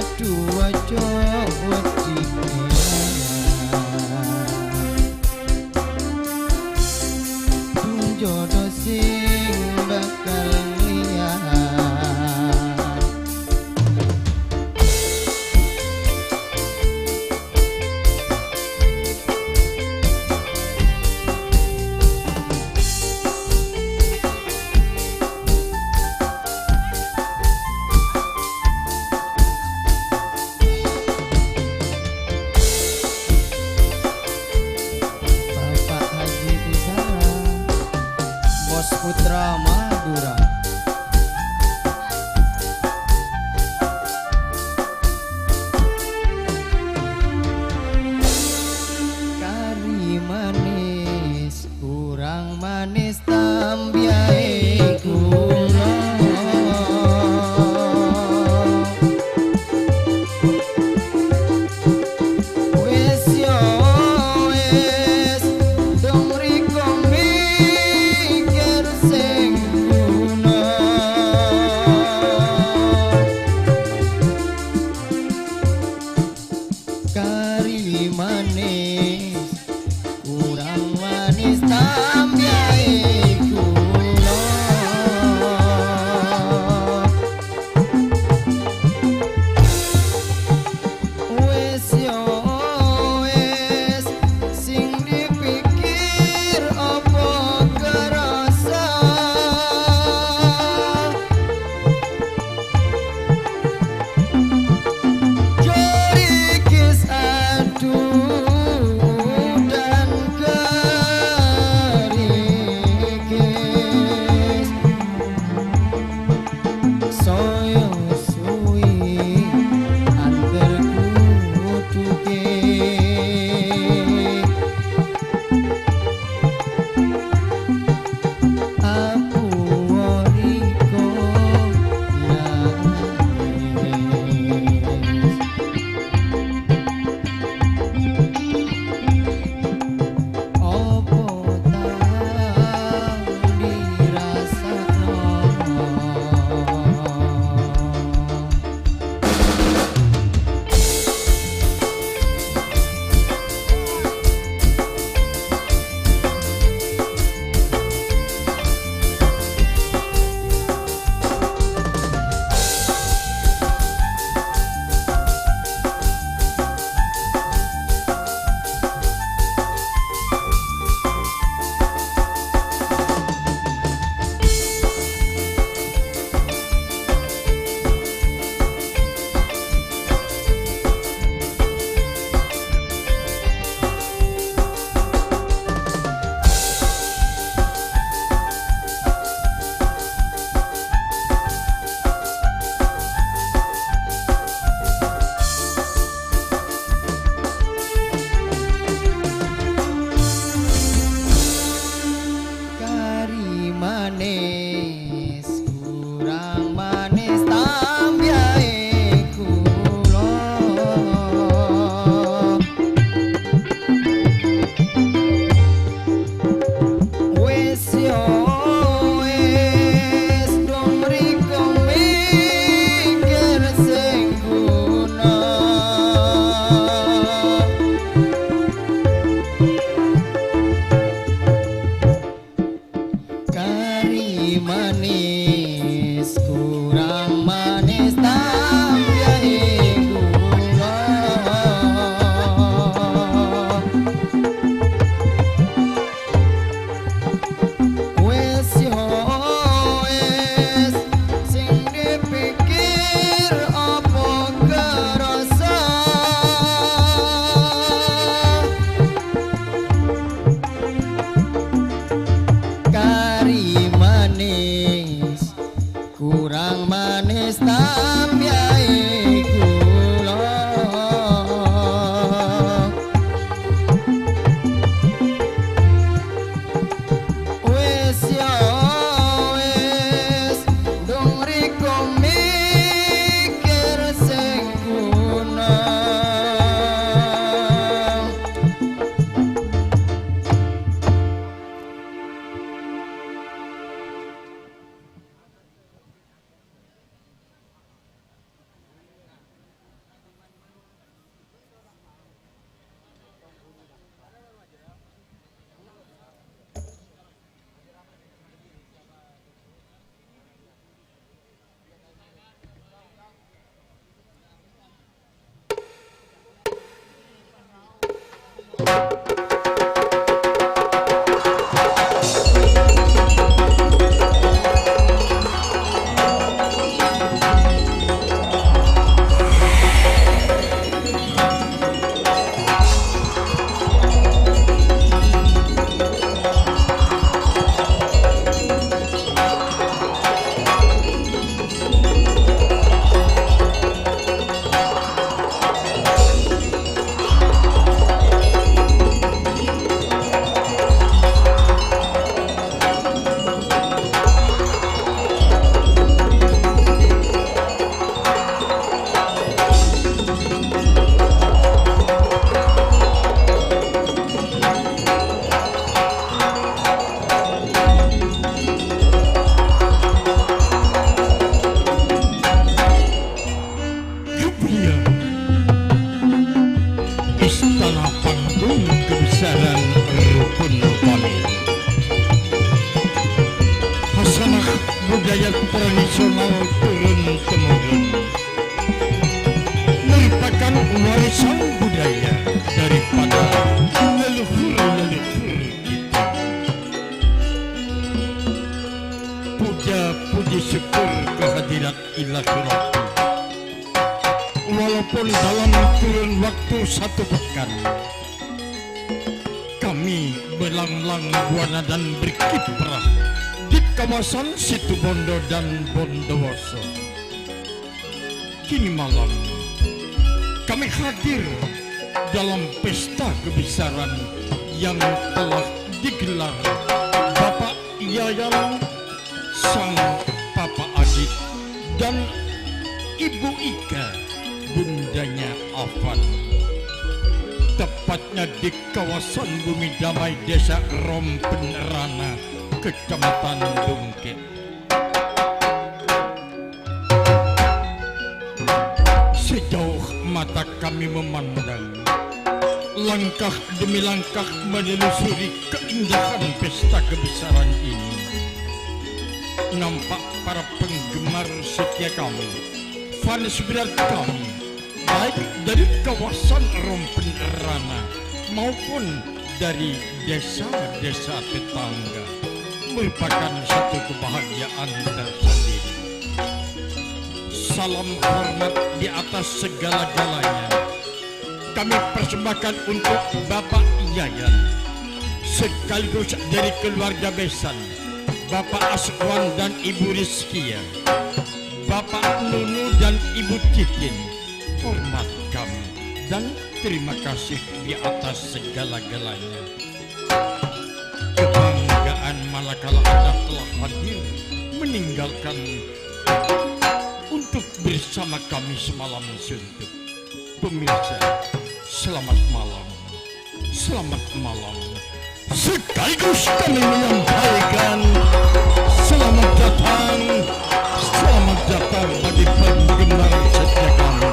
aja wedine jodoh sing bakal lihat Bapak Haji Pusara Bos Putra Madura kari manis kurang manis tambiae kula wis yo wis dong riko mikir sing Iya, istana panggung kebesaran rukun kami. Hasanah budaya tradisional turun-temurun merupakan warisan budaya daripada leluhur-leluhur kita. Puja-puji syukur kehadirat Ilahi Rabbi. Walaupun dalam kurun waktu 1 pekan kami melanglang buana dan berkiprah di kawasan Situbondo dan Bondowoso, kini malam kami hadir dalam pesta kebesaran yang telah digelar Bapak Yayan, Sang Papa Adit, dan Ibu Ika, bundanya Afan, tepatnya di kawasan Bumi Damai, Desa Rompenrana, Kecamatan Dungke. Sejauh mata kami memandang, langkah demi langkah menelusuri keindahan pesta kebesaran ini, nampak para penggemar setia kami, fans berat kami, baik dari kawasan Rompenrana maupun dari desa-desa tetangga, merupakan satu kebahagiaan tersendiri. Salam hormat di atas segala-galanya kami persembahkan untuk Bapak Yayan, sekaligus dari keluarga besan Bapak Aswan dan Ibu Rizkia, Bapak Nunu dan Ibu Titin. Hormat kami dan terima kasih di atas segala-galanya. Kebanggaan manakala Anda telah hadir meninggalkan untuk bersama kami semalam suntuk. Pemirsa, selamat malam. Selamat malam. Sekaligus kami menyampaikan selamat datang. Selamat datang bagi penggemar setia kami.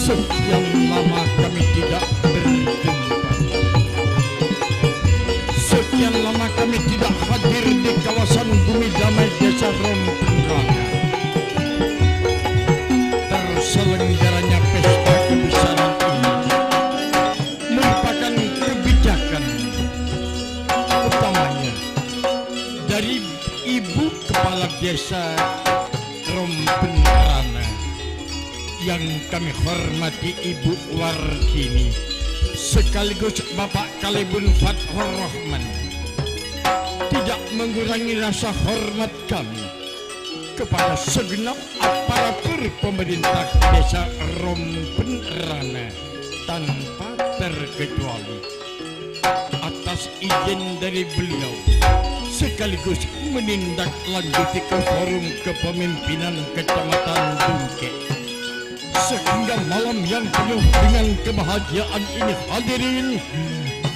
Sekian lama kami tidak berjumpa. Sekian lama kami tidak hadir di kawasan Bumi Damai, Desa Rompenrana. Terselenggaranya pesta kebesaran ini merupakan kebijakan utamanya dari Ibu Kepala Desa Rompenrana yang kami hormati, Ibu Wardini, sekaligus Bapak Kalibun Fathur Rahman, tidak mengurangi rasa hormat kami kepada segenap aparatur pemerintah Desa Rompenrana tanpa terkecuali. Atas izin dari beliau, sekaligus menindaklanjuti ke forum kepemimpinan Kecamatan Dungke, sehingga malam yang penuh dengan kebahagiaan ini hadirin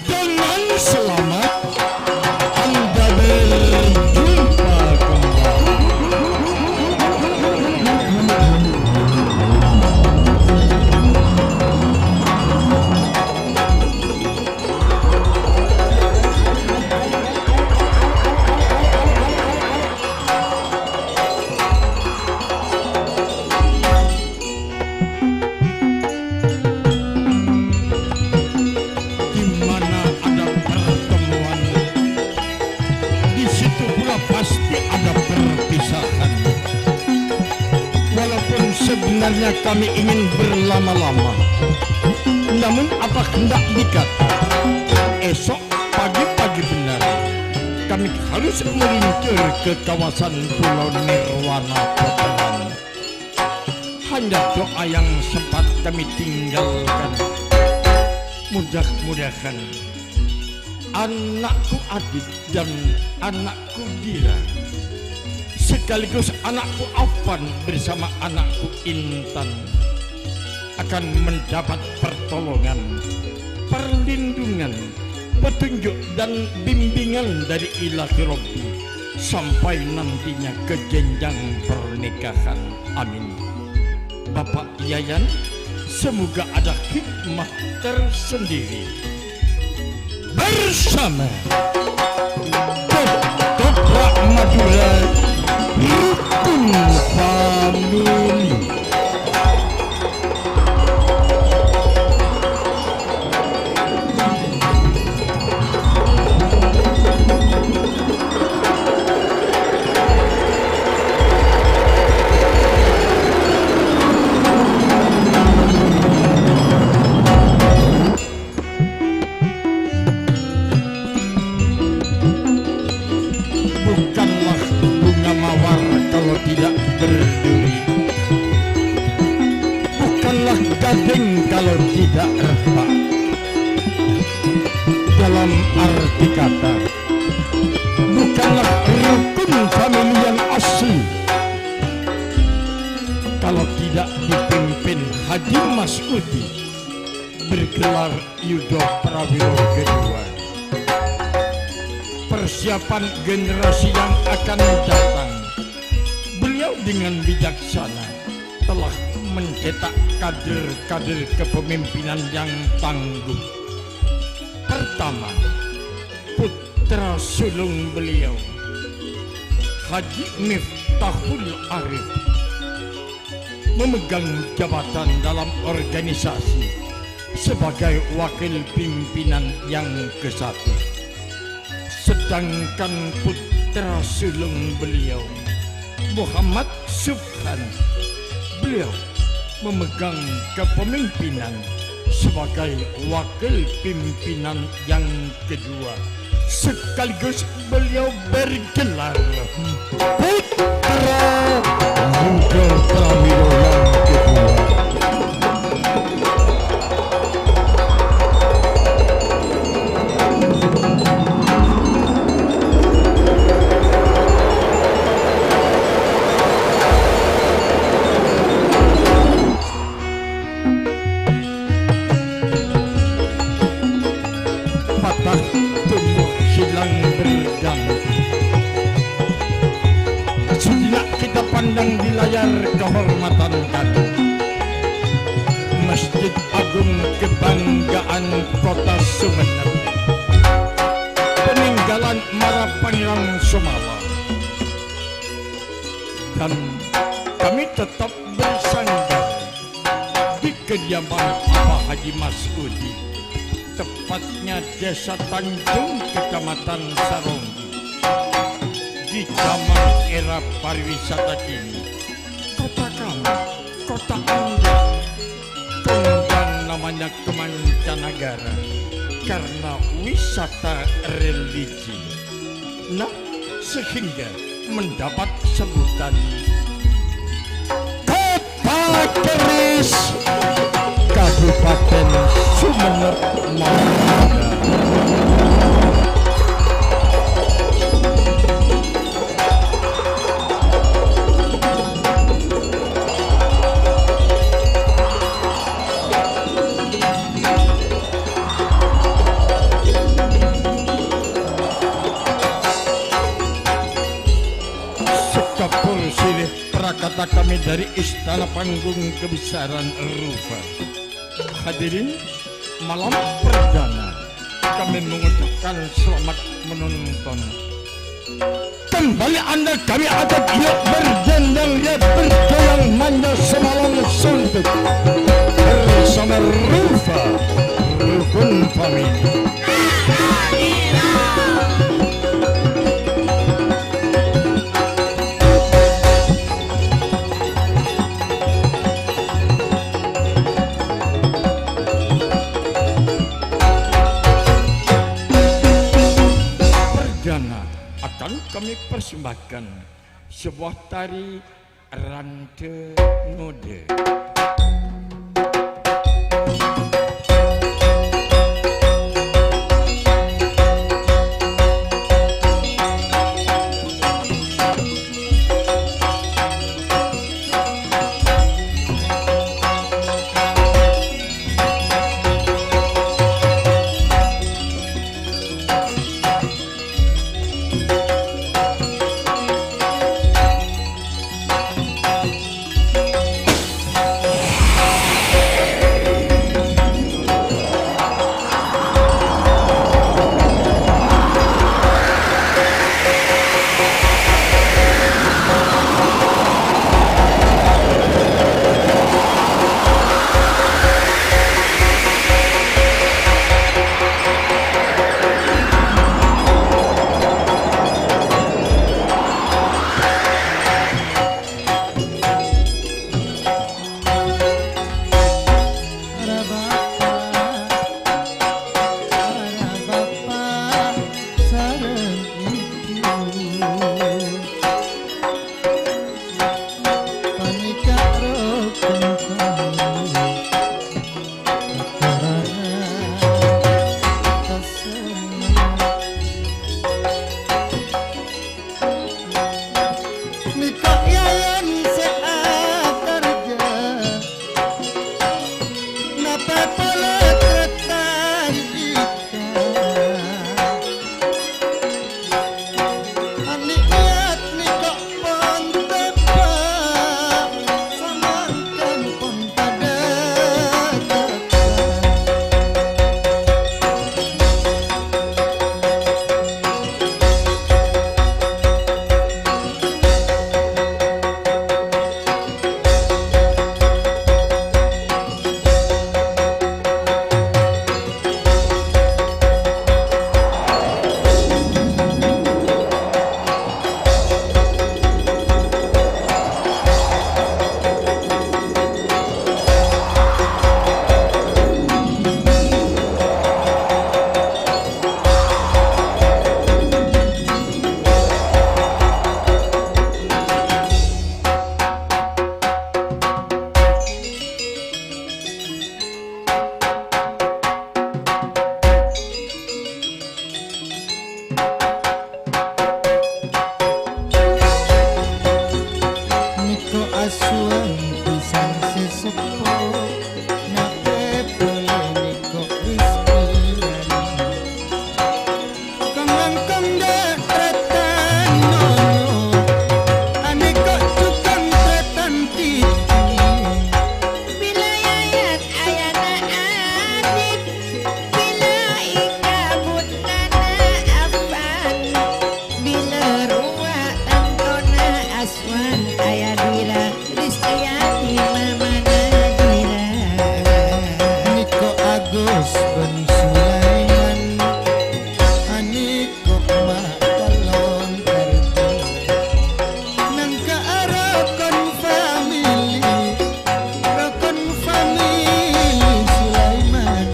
dengan selamat Anda berjumpa kembali. Sebenarnya kami ingin berlama-lama, namun apa hendak dikata, esok pagi-pagi benar kami harus meluncur ke kawasan Pulau Nirwana Potelan. Hanya doa yang sempat kami tinggalkan, mudah-mudahan anakku Adit dan anakku Dira sekaligus anakku Afan bersama anakku Intan akan mendapat pertolongan, perlindungan, petunjuk dan bimbingan dari Ilahi Rabbi sampai nantinya ke jenjang pernikahan. Amin. Bapak Yayan, semoga ada hikmah tersendiri bersama Ketoprak Madura Rukun Family. Bukanlah bunga mawar kalau tidak berduri, bukanlah gading kalau tidak retak. Dalam arti kata, bukanlah rukun famili yang asli kalau tidak dipimpin Haji Masudi bergelar Yudo Prawiro kedua. Persiapan generasi yang akan datang, beliau dengan bijaksana telah mencetak kader-kader kepemimpinan yang tangguh. Pertama, putra sulung beliau Haji Miftahul Arif memegang jabatan dalam organisasi sebagai wakil pimpinan yang ke-1. Sedangkan putra sulung beliau Muhammad Subhan, beliau memegang kepemimpinan sebagai wakil pimpinan yang kedua, sekaligus beliau bergelar putra Yudo Prawiro yang kedua. Tumbuh hilang berganti, sejenak kita pandang di layar kehormatan kami Masjid Agung Kebanggaan Kota Sumeneb, peninggalan Marapanyang Somala. Dan kami tetap bersandar di kediaman Abah Haji Masudi, tepatnya Desa Tanjung, Kecamatan Saronggi. Di zaman era pariwisata kini, kota kami, kota Anda, kondang namanya kemancanegara karena wisata religi. Nah, sehingga mendapat sebutan Kota Keris, Kabupaten Sumeneb, Madura. Sekapur sirih prakata kami dari Istana Panggung Kebesaran Rupa. Hadirin, malam perdana kami mengucapkan selamat menonton. Kembali Anda kami ajak yuk berdendang, ya bergoyang manja semalam suntuk bersama Rupa Rukun Family. Akan kami persembahkan sebuah tari Rante Ngode. suweng pisang sesepuh nape boleh niko istilah kangkang tretan nono ane kok tukang tretan titi bila ayat ayana adik bila ikabut nana afan bila ruwa tantona aswan ayadira Kristiani mama nadira niko Agus ben Sulaiman aniko matalon kartu nang kaarokon family rokon family Sulaiman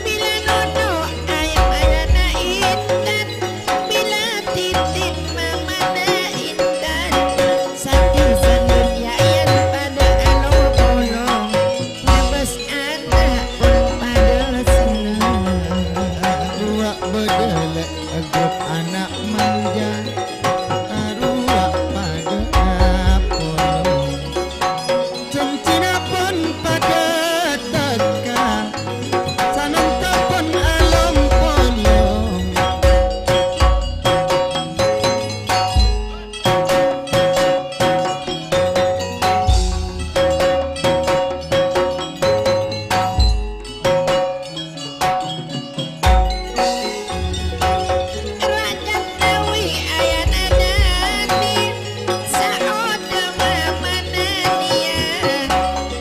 bila nono ayat ayana intan bila titin mama na intan sakit sandunya ayat pada alo bolong ngabas anak pun pada senang ruak bedele grup anak manja ruak pada Apollo cemcina pun pada teka sananta pun alam polong Rajan Nawi ayana nani saoda mama nania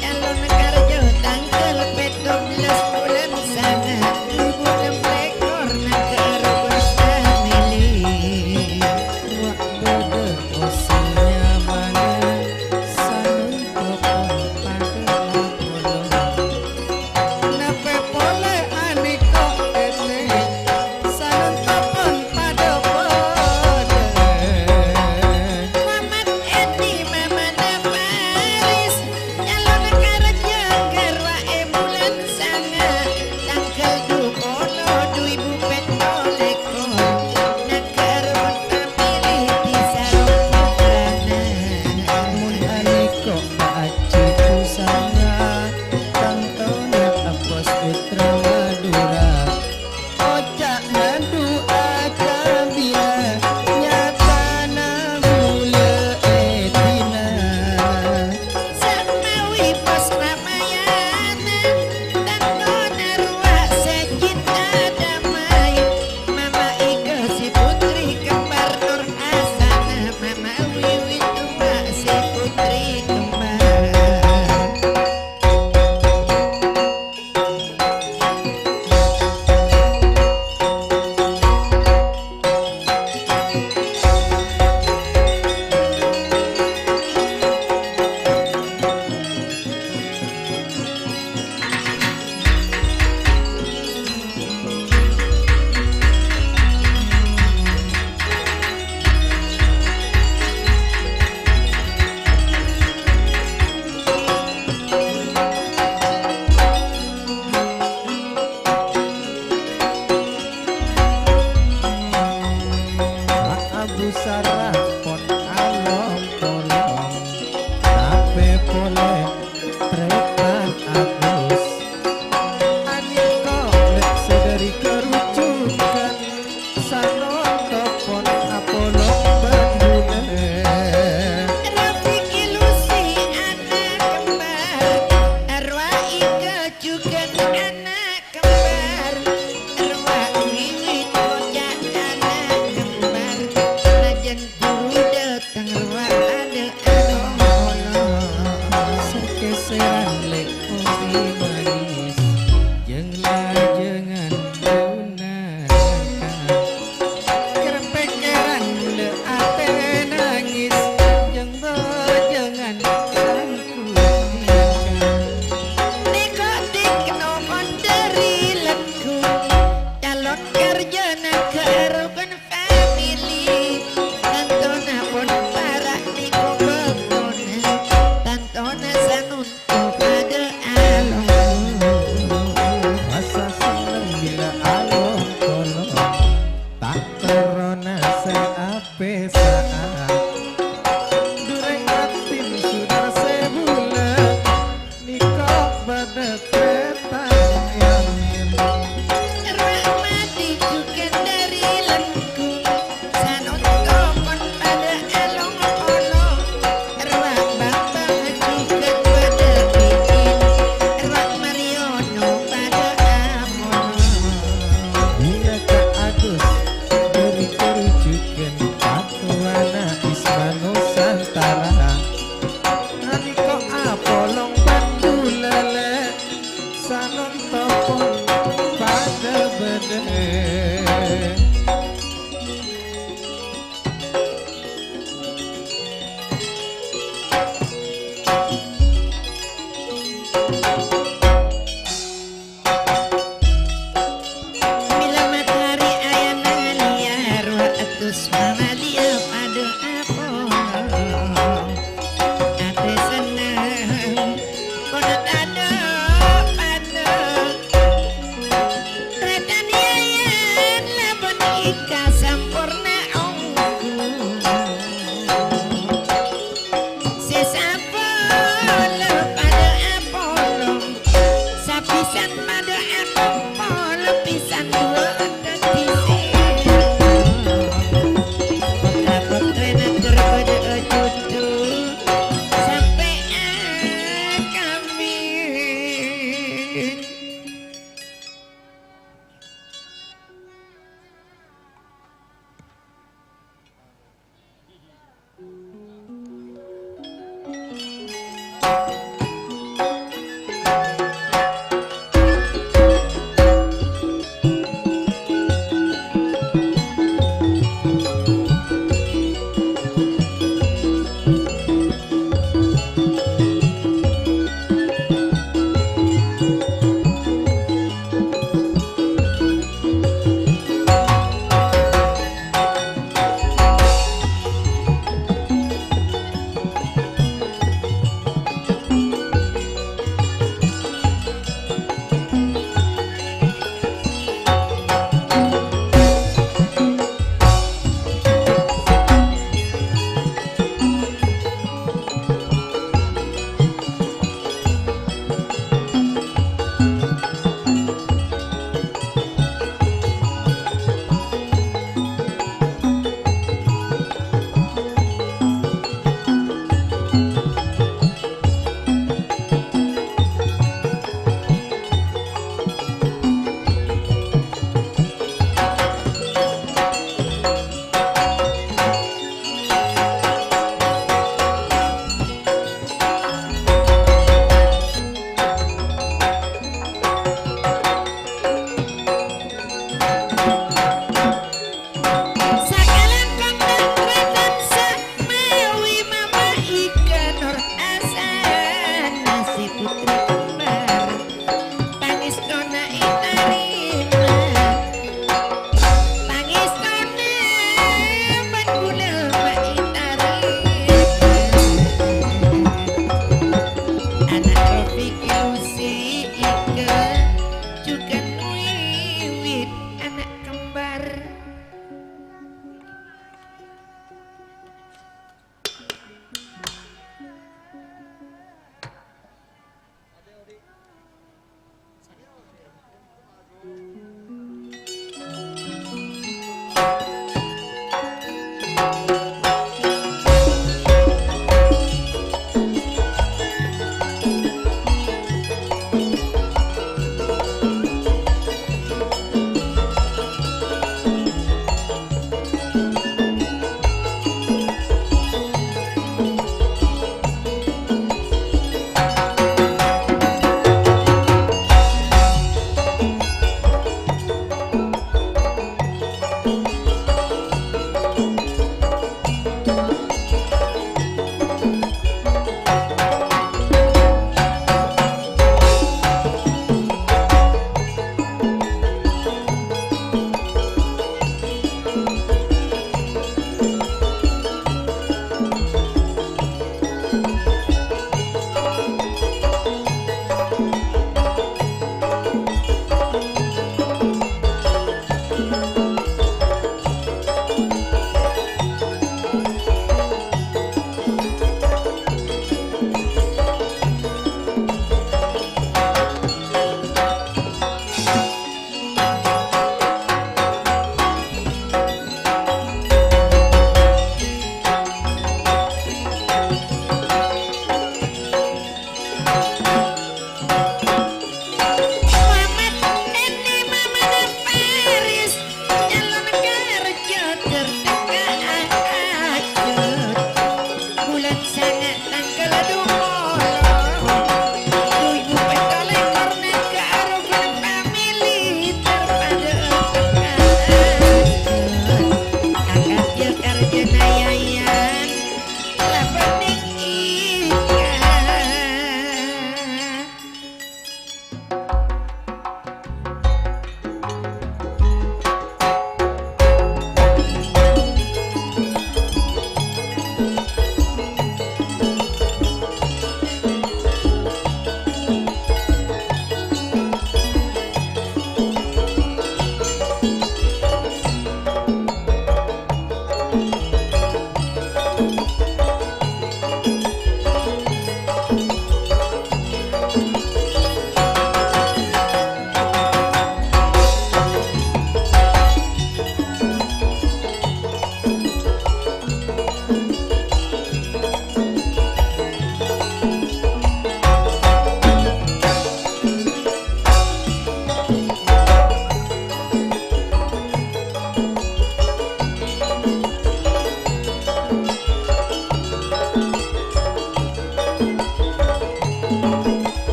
calon karjo tanggal 17 bulan sana 2016 nakar bersamili ruak bede osinya mana sananta pun pada Apollo nape pole aniko ene sananta pun pada pode Muhammad Edi mama na Paris calon karjo garwa bulan sana tanggal 20 2017 nakar bersamili di sarung putrana mun aniko baaci pusara tantona apos putra Madura ojak madu akabila nyatana mule etina Samawi pos Ramayana dan nona ruak secinta damai Mama Ika si putri kembar Nur Hasana Mama Wiwi tua si putri kembar Pak Abu Sarah pon alom polong nape pole